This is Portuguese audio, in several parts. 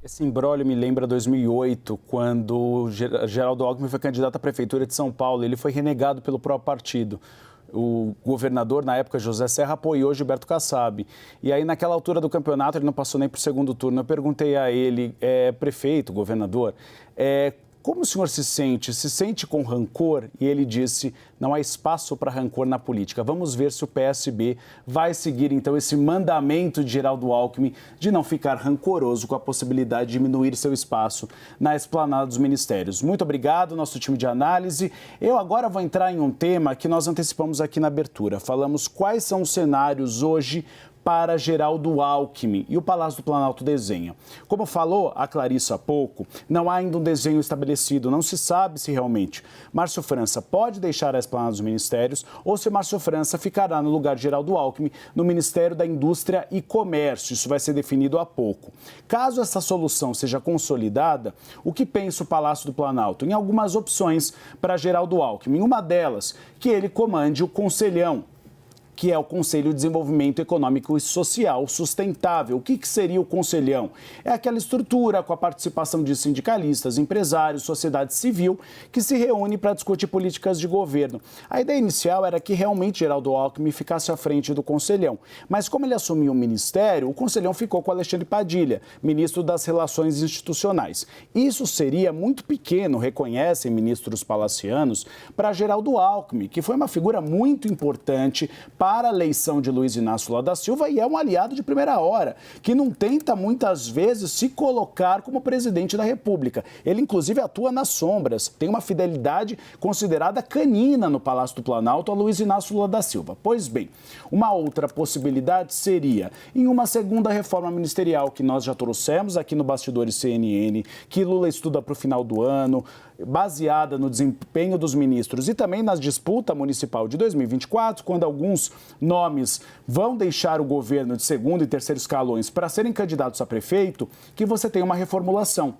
Esse imbróglio me lembra 2008, quando Geraldo Alckmin foi candidato à prefeitura de São Paulo. Ele foi renegado pelo próprio partido. O governador, na época, José Serra, apoiou Gilberto Kassab. E aí, naquela altura do campeonato, ele não passou nem para o segundo turno. Eu perguntei a ele, prefeito, governador, como o senhor se sente? Se sente com rancor? E ele disse, não há espaço para rancor na política. Vamos ver se o PSB vai seguir, então, esse mandamento de Geraldo Alckmin de não ficar rancoroso com a possibilidade de diminuir seu espaço na esplanada dos ministérios. Muito obrigado, nosso time de análise. Eu agora vou entrar em um tema que nós antecipamos aqui na abertura. Falamos quais são os cenários hoje para Geraldo Alckmin e o Palácio do Planalto desenha. Como falou a Clarissa há pouco, não há ainda um desenho estabelecido, não se sabe se realmente Márcio França pode deixar a esplanada dos ministérios ou se Márcio França ficará no lugar de Geraldo Alckmin no Ministério da Indústria e Comércio. Isso vai ser definido há pouco. Caso essa solução seja consolidada, o que pensa o Palácio do Planalto? Em algumas opções para Geraldo Alckmin. Uma delas, que ele comande o Conselhão, que é o Conselho de Desenvolvimento Econômico e Social Sustentável. O que seria o Conselhão? É aquela estrutura com a participação de sindicalistas, empresários, sociedade civil, que se reúne para discutir políticas de governo. A ideia inicial era que realmente Geraldo Alckmin ficasse à frente do Conselhão. Mas como ele assumiu o ministério, o Conselhão ficou com Alexandre Padilha, ministro das Relações Institucionais. Isso seria muito pequeno, reconhecem ministros palacianos, para Geraldo Alckmin, que foi uma figura muito importante para a eleição de Luiz Inácio Lula da Silva e é um aliado de primeira hora, que não tenta muitas vezes se colocar como presidente da República. Ele, inclusive, atua nas sombras, tem uma fidelidade considerada canina no Palácio do Planalto a Luiz Inácio Lula da Silva. Pois bem, uma outra possibilidade seria, em uma segunda reforma ministerial que nós já trouxemos aqui no Bastidores CNN, que Lula estuda para o final do ano, baseada no desempenho dos ministros e também na disputa municipal de 2024, quando alguns nomes vão deixar o governo de segundo e terceiro escalões para serem candidatos a prefeito, que você tem uma reformulação.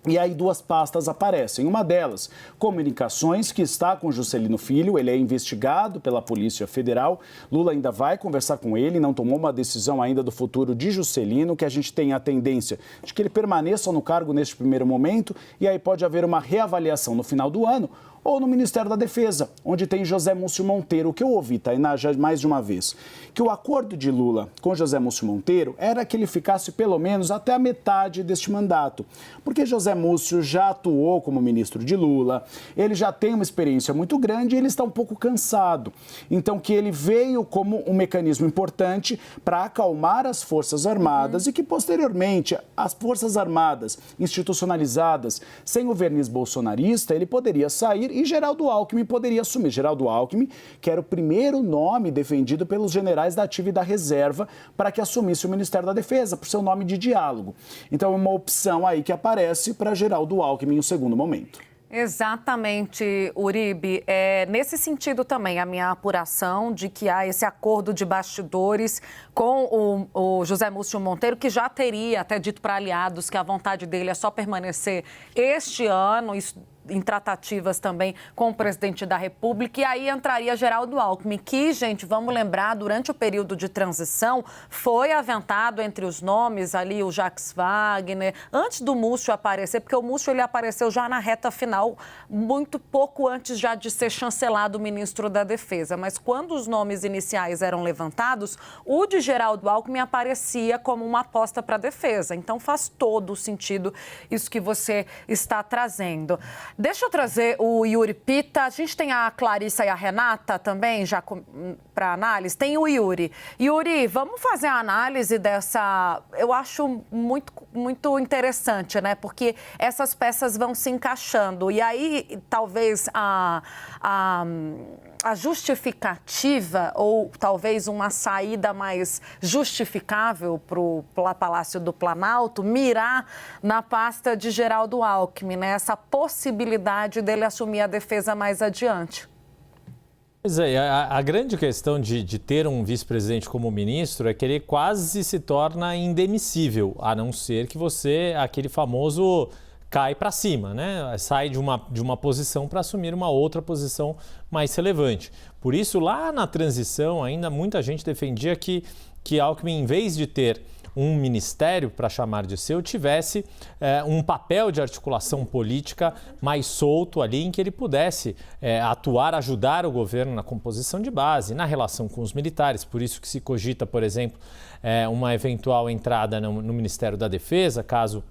E aí duas pastas aparecem. Uma delas, comunicações, que está com Juscelino Filho, ele é investigado pela Polícia Federal. Lula ainda vai conversar com ele, não tomou uma decisão ainda do futuro de Juscelino, que a gente tem a tendência de que ele permaneça no cargo neste primeiro momento, e aí pode haver uma reavaliação no final do ano, ou no Ministério da Defesa, onde tem José Múcio Monteiro. O que eu ouvi, Tainá, já mais de uma vez, que o acordo de Lula com José Múcio Monteiro era que ele ficasse pelo menos até a metade deste mandato, porque José Múcio já atuou como ministro de Lula, ele já tem uma experiência muito grande e ele está um pouco cansado. Então, que ele veio como um mecanismo importante para acalmar as Forças Armadas e que, posteriormente, as Forças Armadas institucionalizadas, sem o verniz bolsonarista, ele poderia sair e Geraldo Alckmin poderia assumir. Geraldo Alckmin, que era o primeiro nome defendido pelos generais da ativa e da reserva para que assumisse o Ministério da Defesa, por seu nome de diálogo. Então, é uma opção aí que aparece para Geraldo Alckmin em um segundo momento. Exatamente, Uribe. Nesse sentido também, a minha apuração de que há esse acordo de bastidores com o José Múcio Monteiro, que já teria até dito para aliados que a vontade dele é só permanecer este ano, isso em tratativas também com o presidente da República, e aí entraria Geraldo Alckmin, que, gente, vamos lembrar, durante o período de transição, foi aventado entre os nomes ali o Jacques Wagner, antes do Múcio aparecer, porque o Múcio ele apareceu já na reta final, muito pouco antes já de ser chancelado o ministro da Defesa, mas quando os nomes iniciais eram levantados, o de Geraldo Alckmin aparecia como uma aposta para a defesa, então faz todo o sentido isso que você está trazendo. Deixa eu trazer o Yuri Pita. A gente tem a Clarissa e a Renata também, já para análise. Tem o Yuri. Yuri, vamos fazer a análise dessa... Eu acho muito interessante, né? Porque essas peças vão se encaixando. E aí, talvez a justificativa ou talvez uma saída mais justificável para o Palácio do Planalto mirar na pasta de Geraldo Alckmin, né? Essa possibilidade dele assumir a defesa mais adiante. Pois é, a grande questão de ter um vice-presidente como ministro é que ele quase se torna indemissível, a não ser que você, aquele famoso... cai para cima, né? Sai de uma posição para assumir uma outra posição mais relevante. Por isso, lá na transição, ainda muita gente defendia que Alckmin, em vez de ter um ministério, para chamar de seu, tivesse um papel de articulação política mais solto ali, em que ele pudesse atuar, ajudar o governo na composição de base, na relação com os militares. Por isso que se cogita, por exemplo, uma eventual entrada no Ministério da Defesa, caso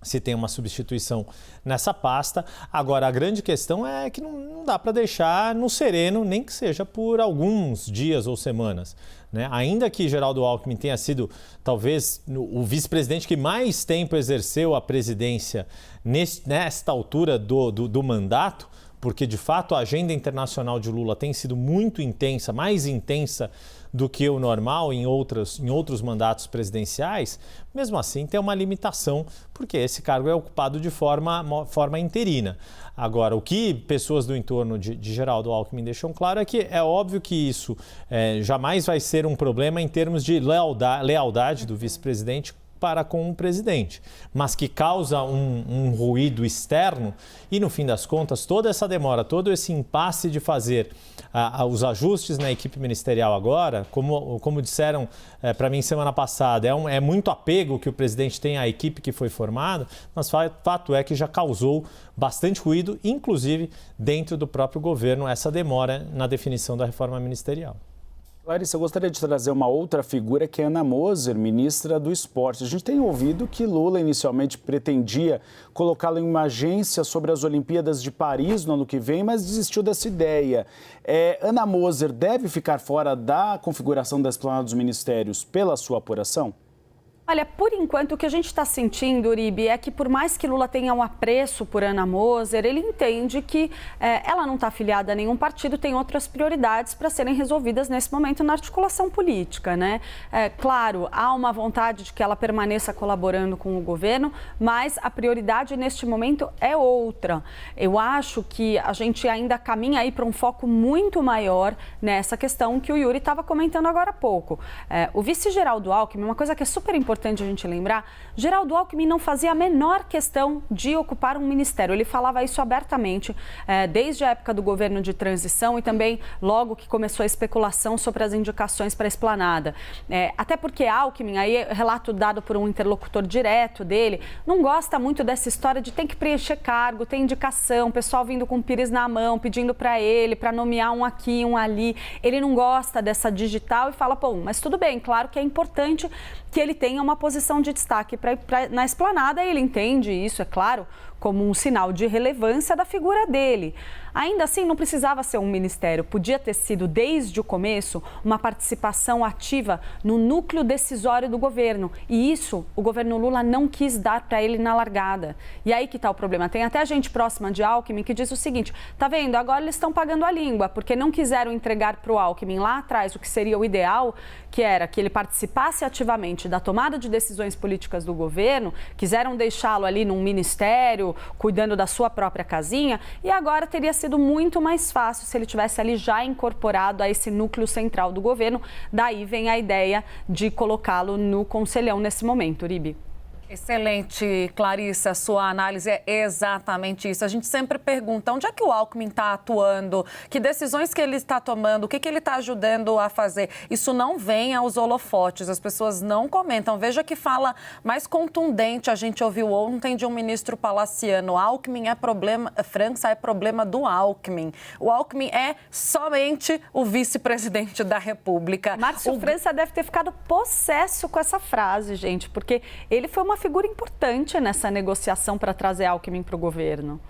se tem uma substituição nessa pasta. Agora, a grande questão é que não dá para deixar no sereno, nem que seja por alguns dias ou semanas, né? Ainda que Geraldo Alckmin tenha sido, talvez, o vice-presidente que mais tempo exerceu a presidência nesta altura do mandato, porque, de fato, a agenda internacional de Lula tem sido muito intensa, mais intensa do que o normal em outros mandatos presidenciais, mesmo assim tem uma limitação, porque esse cargo é ocupado de forma interina. Agora, o que pessoas do entorno de Geraldo Alckmin deixam claro é que é óbvio que isso jamais vai ser um problema em termos de lealdade do vice-presidente para com o presidente, mas que causa um ruído externo e, no fim das contas, toda essa demora, todo esse impasse de fazer os ajustes na equipe ministerial agora, como disseram para mim semana passada, é muito apego que o presidente tem à equipe que foi formada, mas fato é que já causou bastante ruído, inclusive dentro do próprio governo, essa demora na definição da reforma ministerial. Larissa, eu gostaria de trazer uma outra figura, que é Ana Moser, ministra do Esporte. A gente tem ouvido que Lula inicialmente pretendia colocá-la em uma agência sobre as Olimpíadas de Paris no ano que vem, mas desistiu dessa ideia. Ana Moser deve ficar fora da configuração da esplanada dos ministérios pela sua apuração? Olha, por enquanto, o que a gente está sentindo, Uribe, é que por mais que Lula tenha um apreço por Ana Moser, ele entende que ela não está afiliada a nenhum partido, tem outras prioridades para serem resolvidas nesse momento na articulação política, né? Claro, há uma vontade de que ela permaneça colaborando com o governo, mas a prioridade neste momento é outra. Eu acho que a gente ainda caminha aí para um foco muito maior nessa questão que o Yuri estava comentando agora há pouco. O vice Geraldo Alckmin, uma coisa que é super importante a gente lembrar, Geraldo Alckmin não fazia a menor questão de ocupar um ministério. Ele falava isso abertamente desde a época do governo de transição e também logo que começou a especulação sobre as indicações para a esplanada. Até porque Alckmin, aí relato dado por um interlocutor direto dele, não gosta muito dessa história de tem que preencher cargo, tem indicação, pessoal vindo com o pires na mão, pedindo para ele, para nomear um aqui, um ali. Ele não gosta dessa digital e fala, pô, mas tudo bem, claro que é importante que ele tenha uma posição de destaque na esplanada, e ele entende isso, é claro, como um sinal de relevância da figura dele. Ainda assim, não precisava ser um ministério, podia ter sido, desde o começo, uma participação ativa no núcleo decisório do governo. E isso o governo Lula não quis dar para ele na largada. E aí que está o problema. Tem até gente próxima de Alckmin que diz o seguinte, tá vendo, agora eles estão pagando a língua, porque não quiseram entregar para o Alckmin lá atrás o que seria o ideal, que era que ele participasse ativamente da tomada de decisões políticas do governo, quiseram deixá-lo ali num ministério, cuidando da sua própria casinha, e agora teria sido muito mais fácil se ele tivesse ali já incorporado a esse núcleo central do governo. Daí vem a ideia de colocá-lo no conselhão nesse momento, Uribe. Excelente, Clarissa, sua análise é exatamente isso. A gente sempre pergunta onde é que o Alckmin está atuando, que decisões que ele está tomando, o que ele está ajudando a fazer. Isso não vem aos holofotes, as pessoas não comentam. Veja que fala mais contundente, a gente ouviu ontem de um ministro palaciano, Alckmin é problema, França é problema do Alckmin. O Alckmin é somente o vice-presidente da República. Márcio França deve ter ficado possesso com essa frase, gente, porque ele foi uma figura importante nessa negociação para trazer Alckmin para o governo.